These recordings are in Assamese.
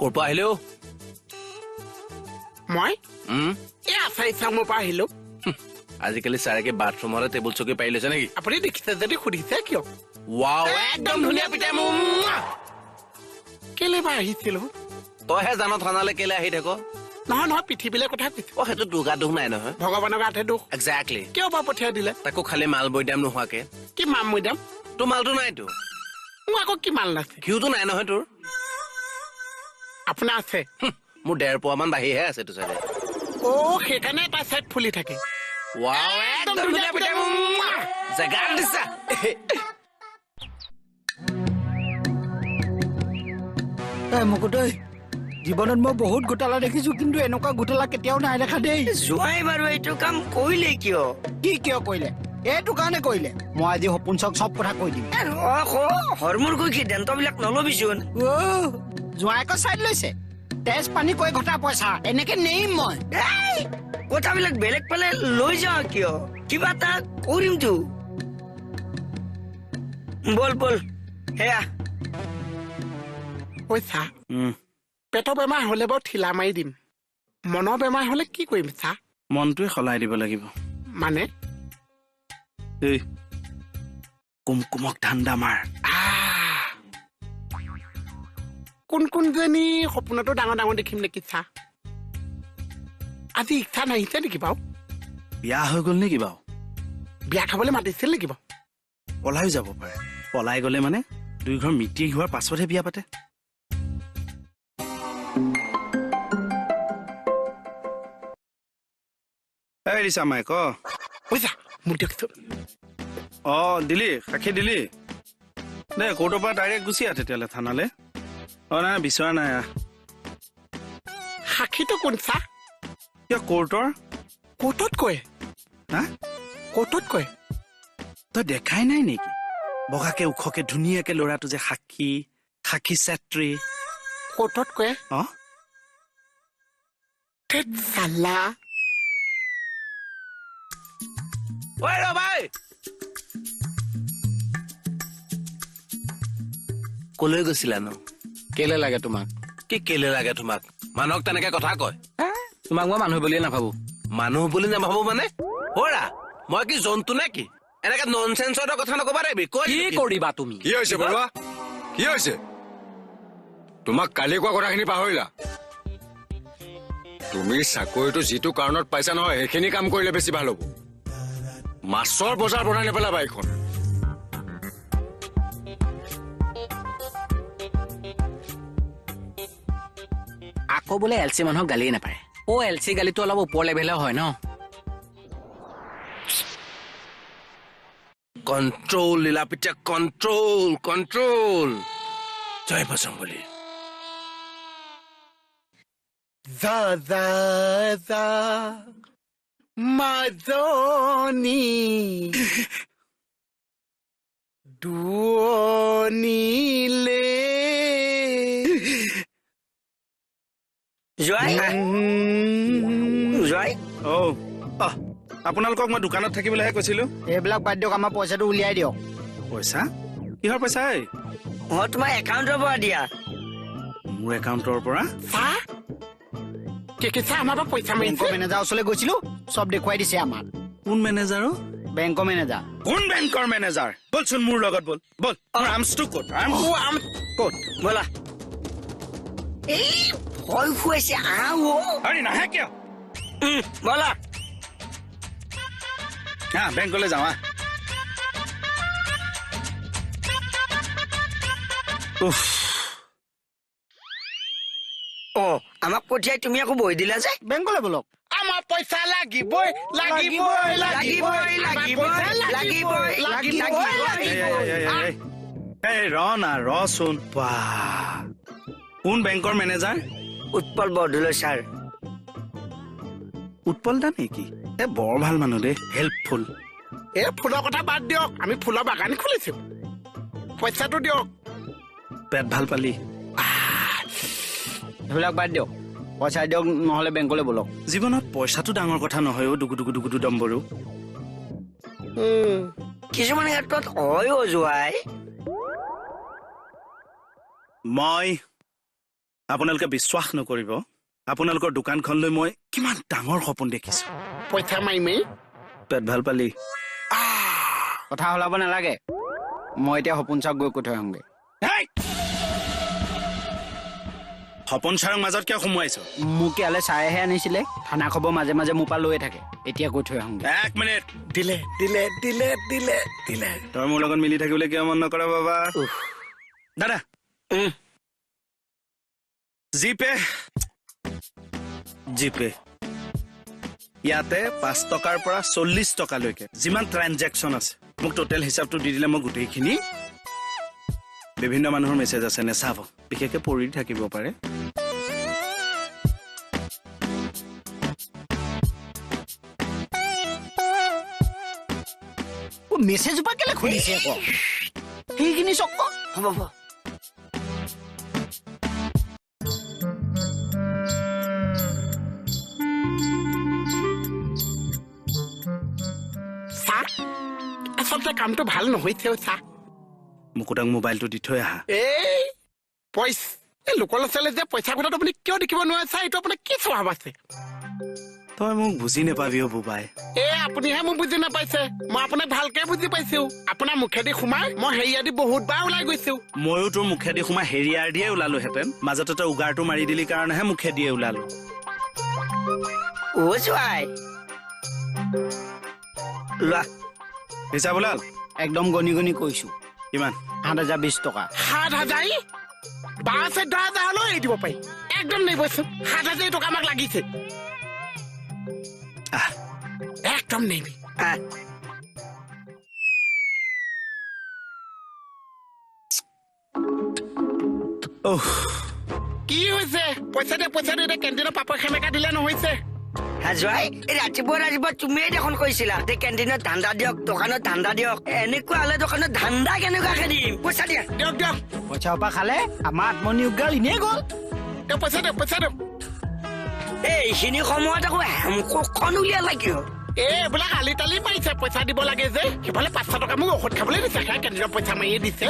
কৰপা আহিলেও মই এই আচাৰি চামৰ পৰা আহিলো আজিকালি ছাৰে বাথৰুমতে টেবুল চকী পাৰি লৈছে নেকি আপুনি দেখিছে যদি সুধিছে কিয় ৱাও একদম ধুনীয়া পিতাই কেলে বা আহিছিলো তইহে জান থানালৈ কেলে আহি থাক নহয় নহয় পৃথিৱীলৈ কথা কৈছো অ সেইটো তোৰ গাত দুখ নাই নহয় ভগৱানৰ গাতহে দুখ একজেক্টলি কিয় বা পঠিয়াই দিলে তাকো খালি মাল বৈদাম নোহোৱাকে কি মাম মৈদাম তোৰ মালটো নাইতো মোৰ আকৌ কি মাল নাছে ঘিউটো নাই নহয় তোৰ আপোনাৰ আছে মোৰ 1.5 পোৱা মান বাঢ়িহে আছে তোৰ চাইডে অ সেইকাৰণে এটা চাইড ফুলি থাকে ৱাও একদম ধুনীয়া পিতাই জেগা দিছা মুকুটই জীৱনত মই বহুত গোটালা দেখিছো কিন্তু এনেকুৱা গোটালা কেতিয়াও নাই দেখা দেই যোৱাই বাৰু এইটো কাম কৰিলে কিয় কিয় কৰিলে এইটো কাৰণে কৰিলে মই আজি সপোন চক চব কথা কৈ দিম হৰমোৰ কৈ সিদ্ধান্ত বিলাক নলবিচোন জোঁৱাইকৰ চাইড লৈছে তেজ পানী কৈ ঘটা পইচা এনেকে নেৰিম মই কথাবিলাক বেলেগ পালে লৈ যাওঁ কিয় কিবা এটা কৰিমতো বল বল সেয়া চা পেটৰ বেমাৰ হলে বাৰু ঠিলা মাৰি দিম মনৰ বেমাৰ হলে কি কৰিম চা মনটোৱে সলাই দিব লাগিব মানে এই কুমকুমক ধান্দা মাৰ কোনজনী সপোনতো ডাঙৰ ডাঙৰ দেখিম নেকি চা আজি ইচ্ছা নাহিছে নেকি বাৰু বিয়া হৈ গল নেকি বাৰু বিয়া খাবলৈ মাতিছিল নেকি বাৰু পলাইও যাব পাৰে পলাই গলে মানে দুই ঘৰ মিতিৰ হোৱাৰ পাছতহে বিয়া পাতে এই ৰিচা মাই ক বুজিছা মোক দিয়কচোন দিলি সাক্ষী দিলি দে কোৰ্টৰ পৰা ডাইৰেক্ট গুচি আহ তেতিয়াহ'লে থানালে নাই বিচৰা নাই সাক্ষীটো কোন চা কিয় কোৰ্টৰ কোৰ্টত কয় হা কোৰ্টত কয় তই দেখাই নাই নেকি বগাকে ওখকে ধুনীয়াকে ল'ৰাটো যে সাক্ষী চেত্ৰী কোৰ্টত কয় চালা ঐ ৰবাই কলৈ গৈছিলা নো কেলে লাগে তোমাক কি কেলে লাগে তোমাক মানুহক তেনেকে কথা কয় তোমাক মই মানুহ বুলিয়ে নাভাবো মানুহ বুলি নাভাবো মানে হৰা মই কি জন্তু নে কি এনেকে ননচেন্সৰ কথা নকবা দেবি কি কৰিবা তুমি কি হৈছে বৰুৱা কি হৈছে তোমাক কালি কোৱা কথাখিনি পাহৰিলা তুমি চাকৰিটো যিটো কাৰণত পাইছা নহয় সেইখিনি কাম কৰিলে বেছি ভাল হ'ব মাছৰ বজাৰ বনাই নেপেলাবা এইখন আকৌ বোলে এলচি মানুহক গালিয়ে নাপায় এলচি গালিটো অলপ ওপৰ লেভেলৰ হয় ন কন্ট্ৰল লীলাপিতা কন্ট্ৰল জয় বজৰংবলী যা যা যা মাজনী দুৱনিলে আপোনালোকক মই দোকানত থাকিবলৈহে কৈছিলো এইবিলাক বাদ দিয়ক আমাৰ পইচাটো উলিয়াই দিয়ক পইচা কিহৰ পইচা তোমাৰ একাউণ্টৰ পৰা দিয়া মোৰ একাউণ্টৰ পৰা চা চা আমাৰ পৰা পইচা বেংকৰ মাৰিছে মেনেজাৰ ওচৰলৈ গৈছিলো চব দেখুৱাই দিছে আমাক কোন মেনেজাৰ বেংকৰ মেনেজাৰ কোন বেংকৰ মেনেজাৰ বলচোন মোৰ লগত বল আৰ্মছটো ক'ত ক'ত ব'লা এই ভয় খুৱাইছে আৰে নাহে কিয় ব'লা বেংকলৈ যাওঁ আমাক পঠিয়াই তুমি আকৌ বহি দিলা যে বেংকলৈ বলক আমাৰ পইচা লাগিবই ৰচোন কোন বেংকৰ মেনেজাৰ উৎপল বৰদলৈ ছাৰ উৎপল দা নেকি বৰ ভাল মানুহ দেই হেল্পফুল এই ফুলৰ কথা বাদ দিয়ক আমি ফুলৰ বাগান খুলিছো পইচাটো দিয়ক পেট ভাল পালি সেইবিলাক বাদ দিয়ক পইচা দিয়ক নহলে বেংকলৈ বলক জীৱনত পইচাটো ডাঙৰ কথা নহয় দুগুদু ডম্বৰু কিছুমান ক্ষেত্ৰত হয় যোৱাই মই আপোনালোকে বিশ্বাস নকৰিব আপোনালোকৰ দোকানখনলৈ মই কিমান ডাঙৰ সপোন দেখিছো পইচা মাৰিমেই পেট ভাল পালি কথা হলাব নালাগে মই এতিয়া সপোন চাওক গৈ কৈ থৈ আহোঁগে সপোন ছাৰক মাজত কিয় সোমোৱাইছ মোক ইয়ালৈ চাইহে আনিছিলে থানা খবৰ মাজে মাজে মোৰ পৰা লৈয়ে থাকে এতিয়া কৈ থৈ আহোঁগে 1 মিনিট দিলে দিলে দিলে দিলে দিলে তই মোৰ লগত মিলি থাকিবলৈ কিয় মন নকৰ বাবা দাদা জিপে জিপে ইয়াতে 5 টকাৰ পৰা 40 টকালৈকে যিমান ট্ৰানজেকশ্যন আছে মোক টোটেল হিচাপটো দি দিলে মই গোটেইখিনি বিভিন্ন মানুহৰ মেছেজ আছে নেচাব বিশেষকৈ পৰি থাকিব পাৰে মেছেজ পৰা কেলে খুলিছে আকৌ সেইখিনি চক হ'ব হ'ব চাহ আচলতে কামটো ভাল নহৈছে চাহ মুকুতাক মোবাইলটো দি থৈ আহা এই পইচা এই লোকৰ ল'ৰা ছোৱালী যে পইচা কথাটো আপুনি কিয় দেখিব নোৱাৰে চাহ এইটো আপোনাৰ কি স্বভাৱ আছে তই মোক বুজি নেপাবি অ' বুবাই আপুনিহে মোক বুজি নাপাইছে মই আপোনাক ভালকে বুজি পাইছো আপোনাৰ মুখেদি সোমাই মই হেৰিয়াদি বহুতবাৰ ওলাই গৈছো ময়ো তোৰ মুখেদি সোমাই হেৰিয়াৰ দিয়ে ওলালোহেঁতেন মাজতে তই উগাৰটো মাৰি দিলি কাৰণেহে মুখে দিয়ে ওলালো অ' জোৱাই লোৱা হিচাপ ওলাল একদম গণি গণি কৈছো কিমান 7,020 টকা 7,000 12,000 হলেও এৰি দিব পাৰি একদম নেবচোন 7,000 টকা আমাক লাগিছে একদম নেবি কি হৈছে পইচা দে কেণ্টিনৰ পাপৰ সেমেকা দিলে নহৈছে জোৱাই ৰাতিপুৱা তুমিয়ে দেখোন কৈছিলা যে কেণ্টিনত ধান্দা দিয়ক দোকানত ধান্দা দিয়ক এনেকুৱা হলে দোকানত ধান্দা কেনেকুৱাকে দিম পইচা দিয়া দিয়ক পইচাৰ পৰা খালে আমাৰ আত্মনিয়োগ গাল এনেই গ'ল পইচা দিয়ক এইখিনি সময়ত আকৌ হেমকোষখন উলিয়ালা কিয় এইবিলাক আলি তালি পাৰিছে পইচা দিব লাগে যে সেইফালে 500 টকা মোক ঔষধ খাবলৈ দিছে সেয়া কেণ্টিনৰ পইচা মাৰিয়ে দিছে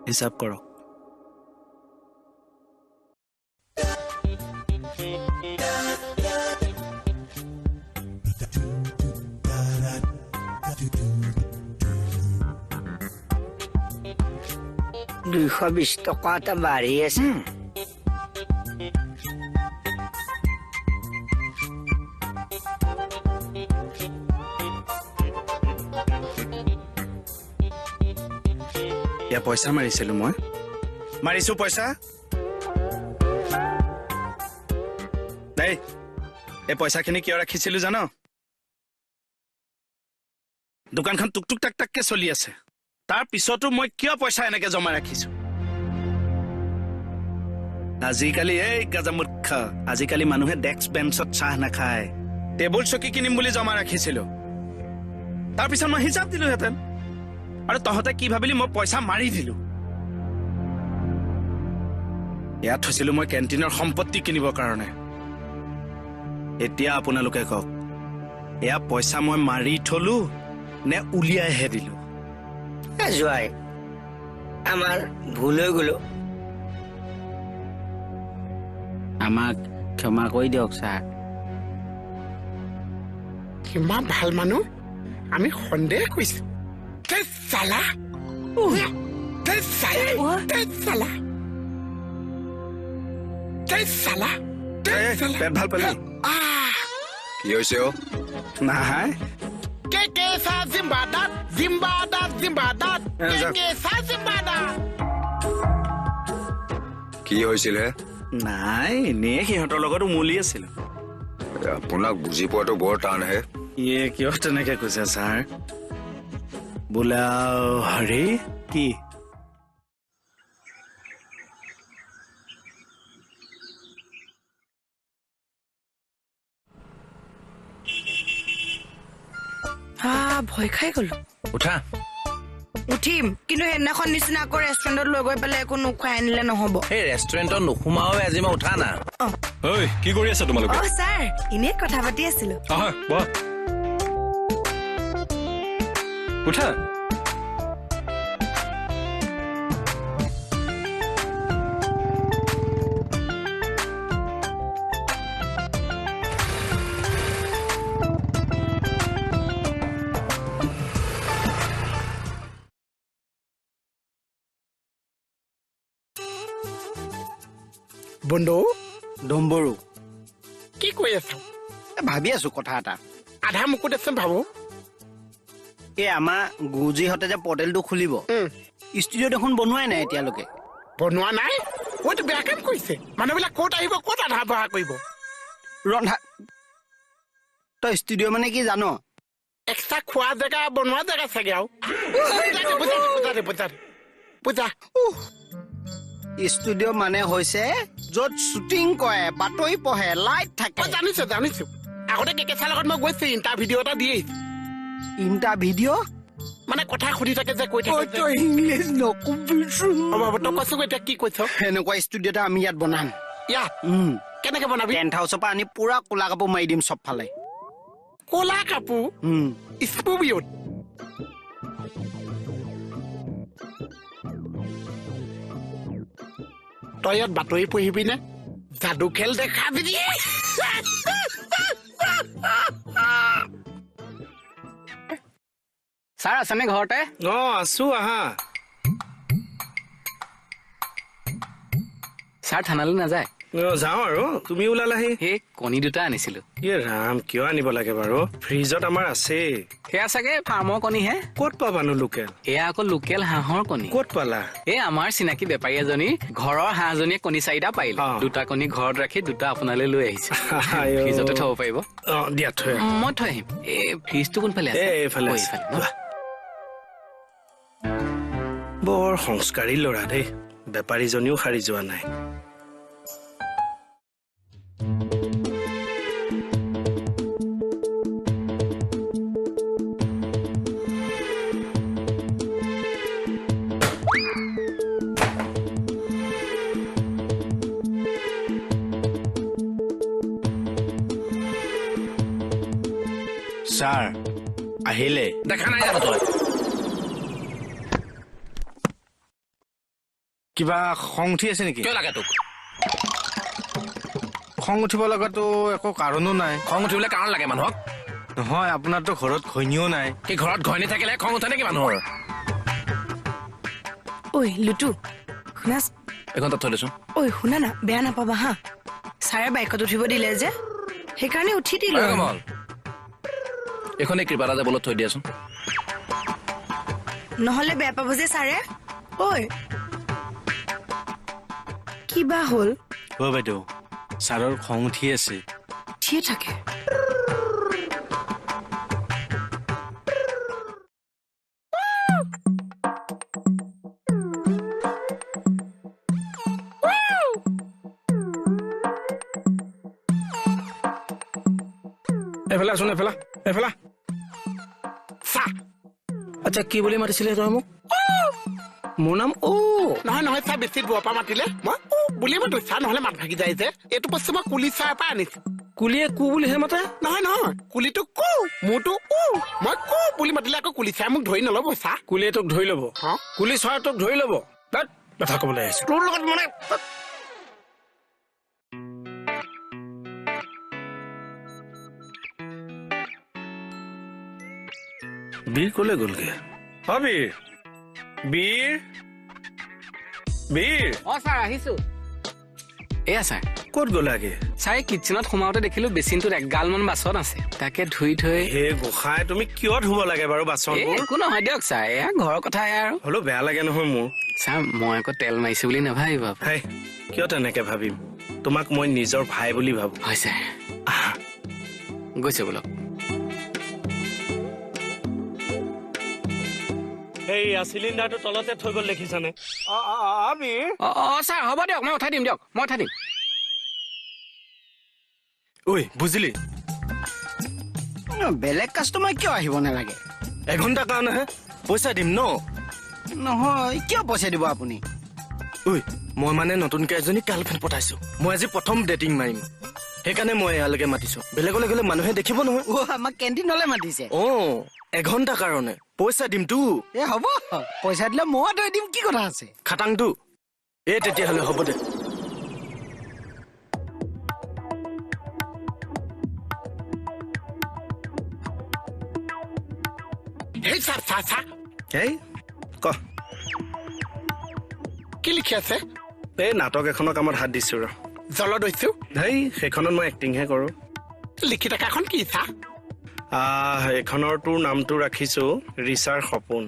হিচাপ কৰক $220 এটা বাঢ়ি আছে এয়া পইচা মাৰিছিলো মই মাৰিছো পইচা দেই এই পইচাখিনি কিয় ৰাখিছিলো জানো দোকানখন টুকটুক টাক টাককে চলি আছে তাৰ পিছতো মই কিয় পইচা এনেকে জমা ৰাখিছো আজিকালি এই গাজামূৰ্খ আজিকালি মানুহে ডেস্ক বেঞ্চত চাহ নাখায় টেবুল চকী কিনিম বুলি জমা ৰাখিছিলো তাৰ পিছত মই হিচাপ দিলোহেঁতেন আৰু তহঁতে কি ভাবিলি মই পইচা মাৰি দিলো ইয়াত থৈছিলো মই কেণ্টিনৰ সম্পত্তি কিনিবৰ কাৰণে এতিয়া আপোনালোকে কওক এয়া পইচা মই মাৰি থলো নে উলিয়াইহে দিলো জোৱাই আমাৰ ভুল হৈ গলো আমাক ক্ষমা কৰি দিয়ক ছাৰ কিমান ভাল মানুহ আমি সন্দেহ কৰিছো চালা পেট ভাল পালি কি হৈছে অ নাই কি হৈছিল হে নাই এনেই সিহঁতৰ লগত উমলি আছিলো আপোনাক বুজি পোৱাটো বৰ টান হে ইয়ে কিয় তেনেকে কৈছে ছাৰ বোলা হৰি কি ভয় খাই গলো উঠা উঠিম কিন্তু সেইদিনাখন নিচিনা আকৌ ৰেষ্টুৰেণ্টত লৈ গৈ পেলাই একো নোখোৱাই আনিলে নহব সেই ৰেষ্টুৰেণ্টত নোসোমাও আজি মই উঠা না কি কৰি আছা তোমালোকে ছাৰ এনে কথা পাতি আছিলো উঠা বন্ধু ডম্বৰু কি কৈ আছ ভাবি আছো কথা এটা আধা মোকো দেচোন ভাবো এই আমাৰ গুৰুজীহঁতে যে পৰ্টেলটো খুলিব ষ্টুডিঅ' দেখোন বনোৱাই নাই এতিয়ালৈকে বনোৱা নাই মইতো বেয়া কাম কৰিছে মানুহবিলাক ক'ত আহিব ক'ত আধা বহা কৰিব ৰন্ধা তই ষ্টুডিঅ' মানে কি জান এক্সট্ৰা খোৱা জেগা বনোৱা জেগা চাগে আৰু বুজা ষ্টুডিঅ' মানে হৈছে য'ত শ্বুটিং কৰে বাতৰি পঢ়ে লাইট থাকে জানিছো আগতে কেকেচাৰ লগত মই গৈছো ইণ্টাৰভিউ এটা দি আহিছো ভিডিঅ' মানে কথা সুধি থাকে যে কৈ থাকে তই ইংলিছ নকবিচোন হ'ব তই কৈছো এতিয়া কি কৈছ সেনেকুৱা ষ্টুডিঅ' এটা আমি ইয়াত বনাম ইয়াত কেনেকে বনাবি টেণ্ট হাউচৰ পৰা আনি পুৰা ক'লা কাপোৰ মাৰি দিম চবফালে ক'লা কাপোৰ স্পুবিয়ত তই ইয়াত বাতৰি পঢ়িবি নে যাদু খেল দেখাবি ছাৰ আছেনে ঘৰতে আছো আহা ছাৰ থানালৈ নাযায় যাওঁ আৰু তুমি ওলালাহি সেই কণী দুটা আনিছিলো ইয়ে ৰাম কিয় আনিব লাগে বাৰু ফ্ৰিজত আমাৰ আছে সেয়া চাগে ফাৰ্মৰ কণীহে ক'ত পাবানো লোকেল এয়া আকৌ লোকেল হাঁহৰ কণী ক'ত পালা এই আমাৰ চিনাকি বেপাৰী এজনী ঘৰৰ হাঁহজনীয়ে কণী 4টা পাৰিলে দুটা কণী ঘৰত ৰাখি দুটা আপোনালৈ লৈ আহিছে ফ্ৰিজতে থব পাৰিব দিয়া থৈ মই থৈ আহিম এই ফ্ৰিজটো কোনফালে আছে এইফালে বৰ সংস্কাৰী ল'ৰা দেই বেপাৰীজনীও সাৰি যোৱা নাই ছাৰ আহিলে দেখা নাই জানো তই কিবা খং উঠি আছে নেকি কিয় লাগে তোক খং উঠিব লগাতো একো কাৰণো নাই খং উঠিবলৈ কাৰণ লাগে মানুহক নহয় আপোনাৰতো ঘৰত ঘৈণীও নাই কি ঘৰত ঘৈণী থাকিলে খং উঠে নেকি মানুহৰ ঐ লুটু শুনা এখন তাত থৈ দেচোন ঐ শুনা না বেয়া নাপাবা হা ছাৰে বাইকত উঠিব দিলে যে সেইকাৰণে উঠি দিলো কমল এখন এই কৃপা এটা বলত থৈ দিয়াচোন নহলে বেয়া পাব যে ছাৰে ঐ কিবা হ'ল অ বাইদেউ ছাৰৰ খং উঠি আছে উঠিয়ে থাকে এফালে আছোন এফালা আচ্ছা কি বুলি মাতিছিলে তই মোক মোৰ নাম নহয় চাহ বেছি দূৰৰ পৰা মাতিলে মই বুলি মাতো চাহ নহলে মাত ভাগি যায় যে এইটো বস্তু মই কুলি চাহৰ পৰা আনিছো কুলিয়ে কু বুলিহে মাতে নহয় কুলিটো কু মোৰটো মই কু বুলি মাতিলে আকৌ কুলি চাহ মোক ধৰি নলব চাহ কুলিয়ে তোক ধৰি ল'ব কুলি চৰাই তোক ধৰি ল'ব কথা কবলৈ আহিছো তোৰ লগত মানে বীৰ কলে গ'লগে বীৰ ছাৰ আহিছো এয়া ছাৰ ক'ত গ'লাগে ছাৰ কিটচেনত সোমাওতে দেখিলো বেচিনটোত 1 মান বাচন আছে তাকে ধুই থৈ হে গোসাঁই তুমি কিয় ধুব লাগে বাৰু বাচনবোৰ একো নহয় দিয়ক ছাৰ এয়া ঘৰৰ কথা আৰু হ'লেও বেয়া লাগে নহয় মোৰ ছাৰ মই আকৌ তেল মাৰিছো বুলি নাভাবিব হাই কিয় তেনেকে ভাবিম তোমাক মই নিজৰ ভাই বুলি ভাবো হয় ছাৰ গৈছে বোলক এই চিলিণ্ডাৰটো তলতে থৈ গ'ল দেখিছানে ছাৰ হ'ব দিয়ক মই উঠাই দিম ঐ বুজিলি বেলেগ কাষ্টমাৰ কিয় আহিব নালাগে 1 ঘণ্টাৰ কাৰণেহে পইচা দিম নহয় কিয় পইচা দিব আপুনি ঐ মই মানে নতুনকে এজনী গাৰ্লফ্ৰেণ্ড পঠাইছো মই আজি প্ৰথম ডেটিং মাৰিম সেইকাৰণে মই ইয়ালৈকে মাতিছো বেলেগলৈ গ'লে মানুহে দেখিব নহয় আমাক কেণ্টিনলৈ মাতিছে 1 ঘণ্টাৰ কাৰণে পইচা দিমতো এ হ'ব পইচা দিলে মই তই দিম কি কথা আছে খাটাংটো এ তেতিয়াহ'লে হ'ব দে এই চা চা চা এই ক কি লিখি আছে এই নাটক এখনৰ কামত হাত দিছো ৰ জলদৈছো হেই সেইখনত মই এক্টিংহে কৰোঁ লিখি থকাখন কি চা এইখনৰ তোৰ নামটো ৰাখিছো ৰিচাৰ সপোন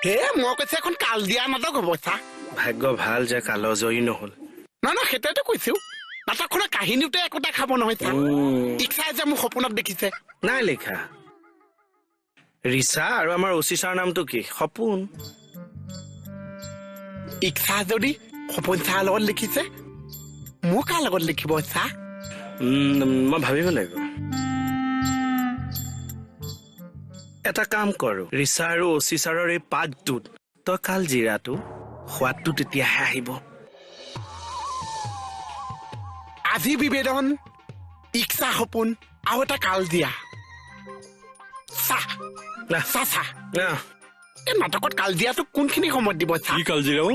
হে মই কৈছো এখন কাল দিয়া নাটক হ'ব চা ভাগ্য ভাল যে কালজয়ী নহ'ল নহয় সেইটোৱেতো কৈছো নাটকখনৰ কাহিনীতে একোটা খাব নহয় চা ইচ্ছাই যে মোৰ সপোনত দেখিছে নাই লিখা ৰিচা আৰু আমাৰ অচি ছাৰ নামটো কি সপোন ইচ্ছা যদি সপোন চাৰ লগত লিখিছে মোৰ কাৰ লগত লিখিব চা মই ভাবিব লাগিব এটা কাম কৰো ৰিচা আৰু অচি ছাৰৰ এই পাকটোত তই কাল জিৰাটো সোৱাদটো তেতিয়াহে আহিব আজি বিবেদন ইচ্ছা সপোন আৰু এটা কাল দিয়া চা না চা চা না এই নাটকত কাল দিয়াটো কোনখিনি সময়ত দিব চা কি কালজিৰাও